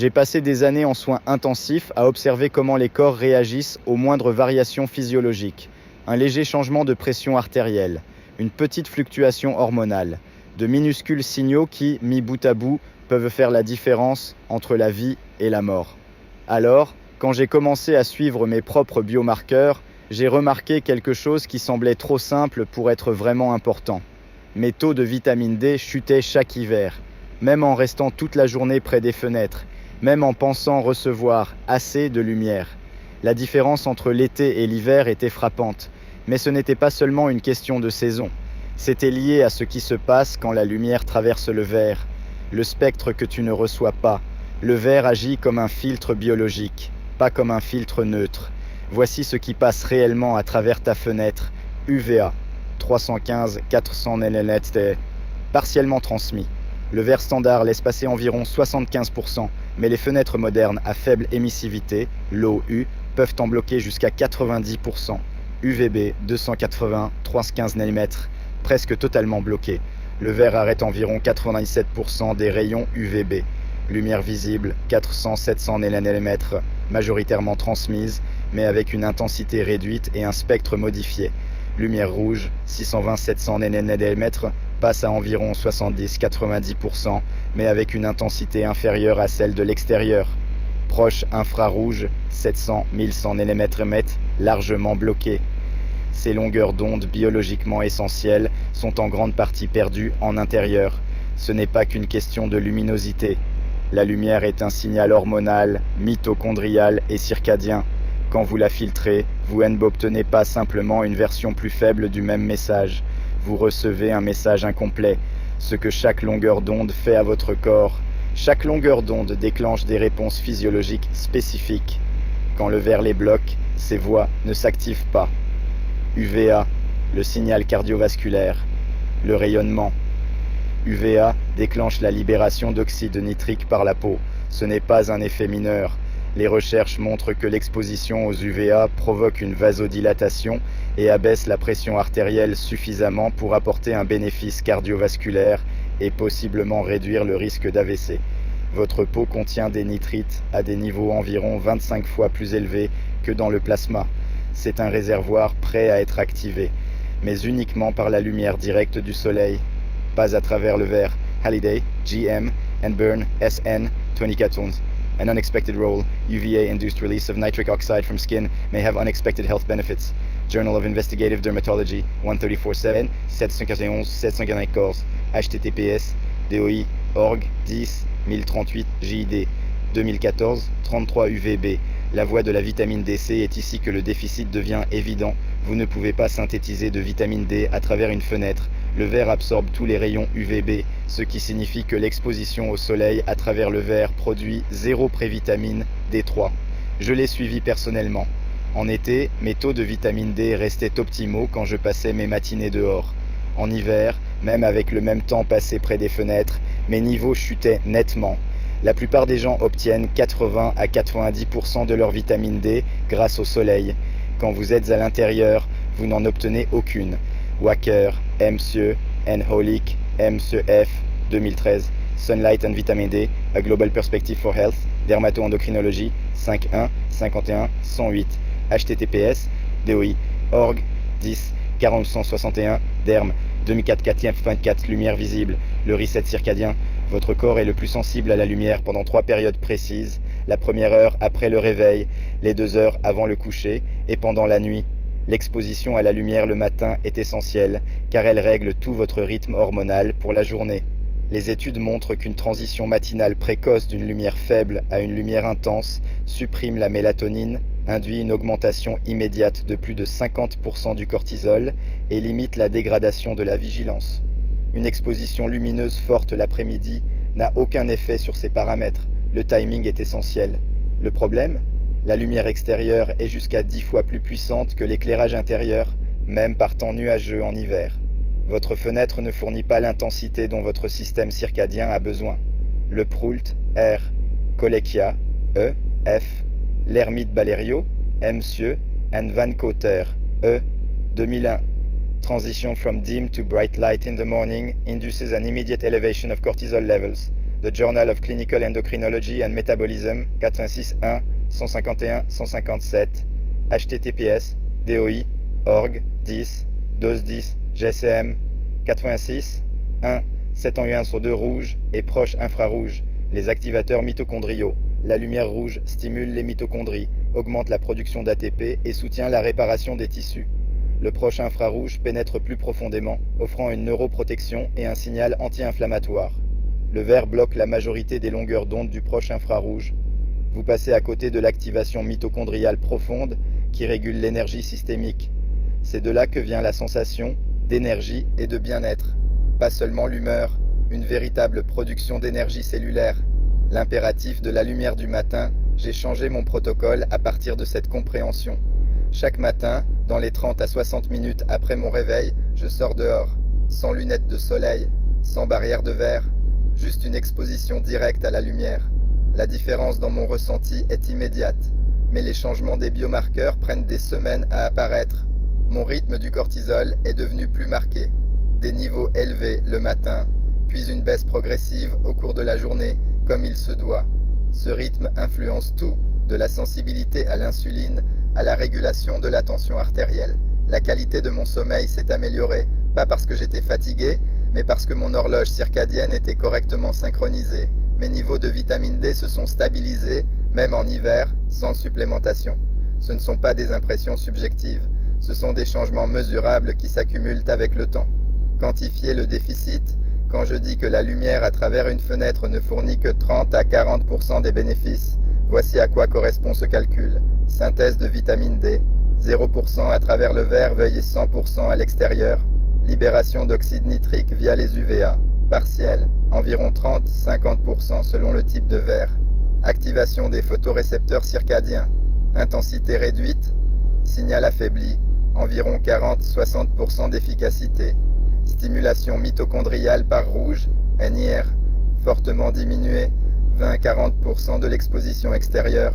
J'ai passé des années en soins intensifs à observer comment les corps réagissent aux moindres variations physiologiques. Un léger changement de pression artérielle, une petite fluctuation hormonale, de minuscules signaux qui, mis bout à bout, peuvent faire la différence entre la vie et la mort. Alors, quand j'ai commencé à suivre mes propres biomarqueurs, j'ai remarqué quelque chose qui semblait trop simple pour être vraiment important. Mes taux de vitamine D chutaient chaque hiver, même en restant toute la journée près des fenêtres, même en pensant recevoir assez de lumière. La différence entre l'été et l'hiver était frappante, mais ce n'était pas seulement une question de saison. C'était lié à ce qui se passe quand la lumière traverse le verre, le spectre que tu ne reçois pas. Le verre agit comme un filtre biologique, pas comme un filtre neutre. Voici ce qui passe réellement à travers ta fenêtre. UVA, 315-400 nNT, partiellement transmis. Le verre standard laisse passer environ 75%, mais les fenêtres modernes à faible émissivité, l'OU, peuvent en bloquer jusqu'à 90%. UVB, 280-315 nm, presque totalement bloqué. Le verre arrête environ 97% des rayons UVB. Lumière visible, 400-700 nm, majoritairement transmise, mais avec une intensité réduite et un spectre modifié. Lumière rouge, 620-700 nm, passe à environ 70-90%, mais avec une intensité inférieure à celle de l'extérieur. Proche infrarouge, 700-1100 nm, largement bloqué. Ces longueurs d'onde biologiquement essentielles sont en grande partie perdues en intérieur. Ce n'est pas qu'une question de luminosité. La lumière est un signal hormonal, mitochondrial et circadien. Quand vous la filtrez, vous n'obtenez pas simplement une version plus faible du même message. Vous recevez un message incomplet, ce que chaque longueur d'onde fait à votre corps. Chaque longueur d'onde déclenche des réponses physiologiques spécifiques. Quand le verre les bloque, ces voies ne s'activent pas. UVA, le signal cardiovasculaire, le rayonnement. UVA déclenche la libération d'oxyde nitrique par la peau. Ce n'est pas un effet mineur. Les recherches montrent que l'exposition aux UVA provoque une vasodilatation et abaisse la pression artérielle suffisamment pour apporter un bénéfice cardiovasculaire et possiblement réduire le risque d'AVC. Votre peau contient des nitrites à des niveaux environ 25 fois plus élevés que dans le plasma. C'est un réservoir prêt à être activé, mais uniquement par la lumière directe du soleil, pas à travers le verre. Halliday, GM, and Byrne, SN, 20 cartoons. An unexpected role, UVA-induced release of nitric oxide from skin may have unexpected health benefits. Journal of Investigative Dermatology, 134-7, 711-714, https, DOI, org, 10, 1038, JID, 2014, 33 UVB. La voie de la vitamine DC est ici que le déficit devient évident. Vous ne pouvez pas synthétiser de vitamine D à travers une fenêtre. Le verre absorbe tous les rayons UVB, ce qui signifie que l'exposition au soleil à travers le verre produit 0 prévitamine D3. Je l'ai suivi personnellement. En été, mes taux de vitamine D restaient optimaux quand je passais mes matinées dehors. En hiver, même avec le même temps passé près des fenêtres, mes niveaux chutaient nettement. La plupart des gens obtiennent 80 à 90% de leur vitamine D grâce au soleil. Quand vous êtes à l'intérieur, vous n'en obtenez aucune. Wacker, M. N. Holick, M. F. 2013. Sunlight and Vitamin D, A Global Perspective for Health, Dermato-endocrinologie, 51 51 108. https, DOI, org, 10, 4161, derm, 2004 4 lumière visible, le reset circadien. Votre corps est le plus sensible à la lumière pendant 3 périodes précises, la première heure après le réveil, les 2 heures avant le coucher et pendant la nuit. L'exposition à la lumière le matin est essentielle, car elle règle tout votre rythme hormonal pour la journée. Les études montrent qu'une transition matinale précoce d'une lumière faible à une lumière intense supprime la mélatonine, induit une augmentation immédiate de plus de 50% du cortisol et limite la dégradation de la vigilance. Une exposition lumineuse forte l'après-midi n'a aucun effet sur ces paramètres. Le timing est essentiel. Le problème ? La lumière extérieure est jusqu'à 10 fois plus puissante que l'éclairage intérieur, même par temps nuageux en hiver. Votre fenêtre ne fournit pas l'intensité dont votre système circadien a besoin. Le Proult, R. Colecchia, E. F. L'ermite Balerio, M. and Van Cotter, E. 2001. Transition from dim to bright light in the morning induces an immediate elevation of cortisol levels. The Journal of Clinical Endocrinology and Metabolism, 86.1, 151-157, https, DOI, org, 10, dose 10, GSM, 86, 1, 7 en U1 sur 2 rouge et proche infrarouge, les activateurs mitochondriaux. La lumière rouge stimule les mitochondries, augmente la production d'ATP et soutient la réparation des tissus. Le proche infrarouge pénètre plus profondément, offrant une neuroprotection et un signal anti-inflammatoire. Le vert bloque la majorité des longueurs d'onde du proche infrarouge. Vous passez à côté de l'activation mitochondriale profonde qui régule l'énergie systémique. C'est de là que vient la sensation d'énergie et de bien-être. Pas seulement l'humeur, une véritable production d'énergie cellulaire. L'impératif de la lumière du matin, j'ai changé mon protocole à partir de cette compréhension. Chaque matin, dans les 30 à 60 minutes après mon réveil, je sors dehors, sans lunettes de soleil, sans barrière de verre, juste une exposition directe à la lumière. La différence dans mon ressenti est immédiate, mais les changements des biomarqueurs prennent des semaines à apparaître. Mon rythme du cortisol est devenu plus marqué. Des niveaux élevés le matin, puis une baisse progressive au cours de la journée, comme il se doit. Ce rythme influence tout, de la sensibilité à l'insuline à la régulation de la tension artérielle. La qualité de mon sommeil s'est améliorée, pas parce que j'étais fatigué, mais parce que mon horloge circadienne était correctement synchronisée. Mes niveaux de vitamine D se sont stabilisés, même en hiver, sans supplémentation. Ce ne sont pas des impressions subjectives, ce sont des changements mesurables qui s'accumulent avec le temps. Quantifier le déficit, quand je dis que la lumière à travers une fenêtre ne fournit que 30 à 40% des bénéfices, voici à quoi correspond ce calcul. Synthèse de vitamine D, 0% à travers le verre et 100% à l'extérieur. Libération d'oxyde nitrique via les UVA, partielle, environ 30-50% selon le type de verre. Activation des photorécepteurs circadiens, intensité réduite, signal affaibli, environ 40-60% d'efficacité. Stimulation mitochondriale par rouge, NIR, fortement diminuée, 20-40% de l'exposition extérieure.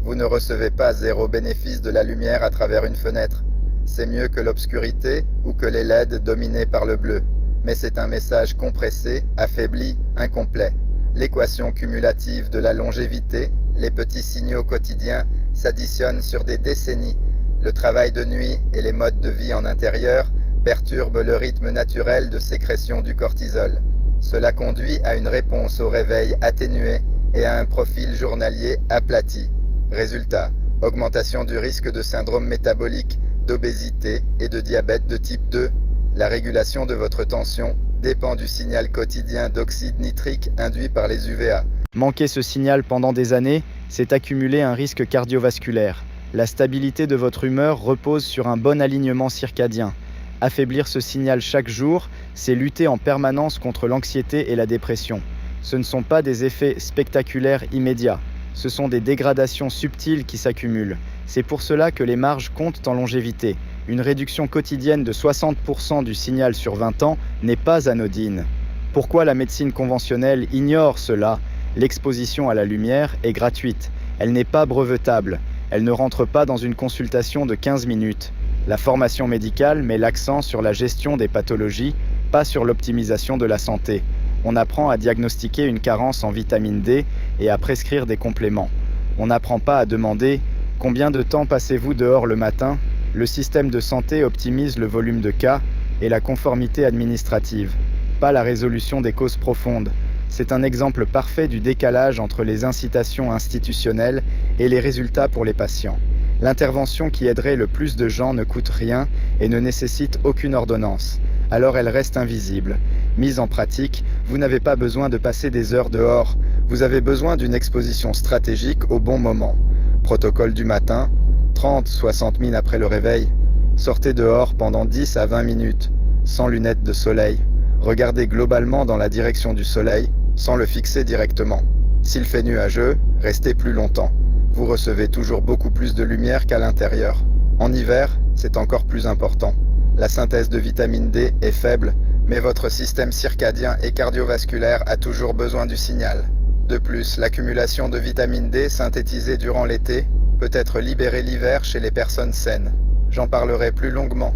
Vous ne recevez pas zéro bénéfice de la lumière à travers une fenêtre. C'est mieux que l'obscurité ou que les LED dominés par le bleu. Mais c'est un message compressé, affaibli, incomplet. L'équation cumulative de la longévité, les petits signaux quotidiens, s'additionnent sur des décennies. Le travail de nuit et les modes de vie en intérieur perturbent le rythme naturel de sécrétion du cortisol. Cela conduit à une réponse au réveil atténuée et à un profil journalier aplati. Résultat, augmentation du risque de syndrome métabolique, d'obésité et de diabète de type 2. La régulation de votre tension dépend du signal quotidien d'oxyde nitrique induit par les UVA. Manquer ce signal pendant des années, c'est accumuler un risque cardiovasculaire. La stabilité de votre humeur repose sur un bon alignement circadien. Affaiblir ce signal chaque jour, c'est lutter en permanence contre l'anxiété et la dépression. Ce ne sont pas des effets spectaculaires immédiats. Ce sont des dégradations subtiles qui s'accumulent. C'est pour cela que les marges comptent en longévité. Une réduction quotidienne de 60% du signal sur 20 ans n'est pas anodine. Pourquoi la médecine conventionnelle ignore cela? L'exposition à la lumière est gratuite. Elle n'est pas brevetable. Elle ne rentre pas dans une consultation de 15 minutes. La formation médicale met l'accent sur la gestion des pathologies, pas sur l'optimisation de la santé. On apprend à diagnostiquer une carence en vitamine D et à prescrire des compléments. On n'apprend pas à demander « Combien de temps passez-vous dehors le matin ?» Le système de santé optimise le volume de cas et la conformité administrative, pas la résolution des causes profondes. C'est un exemple parfait du décalage entre les incitations institutionnelles et les résultats pour les patients. L'intervention qui aiderait le plus de gens ne coûte rien et ne nécessite aucune ordonnance. Alors elle reste invisible. Mise en pratique, vous n'avez pas besoin de passer des heures dehors. Vous avez besoin d'une exposition stratégique au bon moment. Protocole du matin, 30-60 minutes après le réveil. Sortez dehors pendant 10 à 20 minutes, sans lunettes de soleil. Regardez globalement dans la direction du soleil, sans le fixer directement. S'il fait nuageux, restez plus longtemps. Vous recevez toujours beaucoup plus de lumière qu'à l'intérieur. En hiver, c'est encore plus important. La synthèse de vitamine D est faible, mais votre système circadien et cardiovasculaire a toujours besoin du signal. De plus, l'accumulation de vitamine D synthétisée durant l'été peut être libérée l'hiver chez les personnes saines. J'en parlerai plus longuement.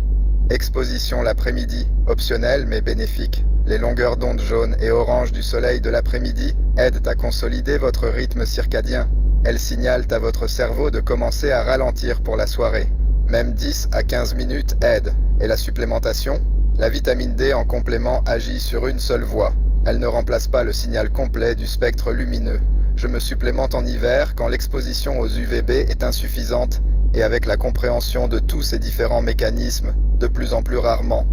Exposition l'après-midi, optionnelle mais bénéfique. Les longueurs d'onde jaunes et oranges du soleil de l'après-midi aident à consolider votre rythme circadien. Elles signalent à votre cerveau de commencer à ralentir pour la soirée. Même 10 à 15 minutes aident. Et la supplémentation? La vitamine D en complément agit sur une seule voie. Elle ne remplace pas le signal complet du spectre lumineux. Je me supplémente en hiver quand l'exposition aux UVB est insuffisante et avec la compréhension de tous ces différents mécanismes, de plus en plus rarement.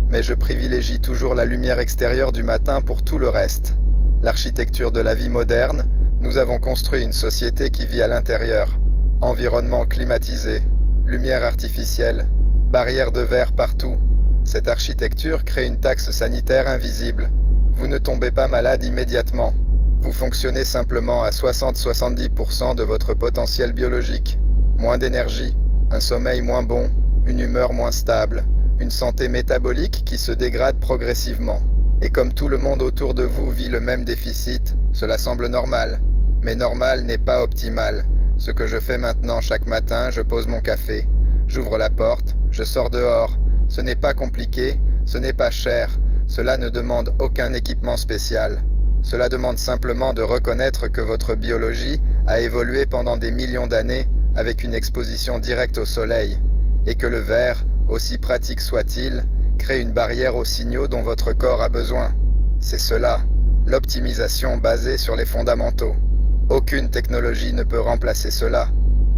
Mais je privilégie toujours la lumière extérieure du matin pour tout le reste. L'architecture de la vie moderne, nous avons construit une société qui vit à l'intérieur. Environnement climatisé, lumière artificielle, barrières de verre partout. Cette architecture crée une taxe sanitaire invisible. Vous ne tombez pas malade immédiatement. Vous fonctionnez simplement à 60-70% de votre potentiel biologique. Moins d'énergie, un sommeil moins bon, une humeur moins stable, une santé métabolique qui se dégrade progressivement. Et comme tout le monde autour de vous vit le même déficit, cela semble normal. Mais normal n'est pas optimal. Ce que je fais maintenant chaque matin, je pose mon café, j'ouvre la porte, je sors dehors. Ce n'est pas compliqué, ce n'est pas cher, cela ne demande aucun équipement spécial. Cela demande simplement de reconnaître que votre biologie a évolué pendant des millions d'années avec une exposition directe au soleil, et que le verre, aussi pratique soit-il, crée une barrière aux signaux dont votre corps a besoin. C'est cela, l'optimisation basée sur les fondamentaux. Aucune technologie ne peut remplacer cela.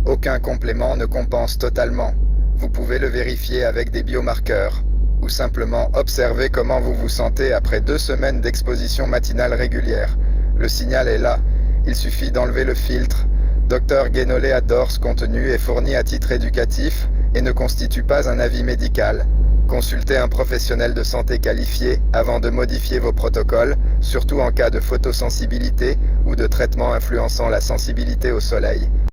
Aucun complément ne compense totalement. Vous pouvez le vérifier avec des biomarqueurs, ou simplement observer comment vous vous sentez après 2 semaines d'exposition matinale régulière. Le signal est là, il suffit d'enlever le filtre. Dr Guénolé adore ce contenu est fourni à titre éducatif et ne constitue pas un avis médical. Consultez un professionnel de santé qualifié avant de modifier vos protocoles, surtout en cas de photosensibilité ou de traitement influençant la sensibilité au soleil.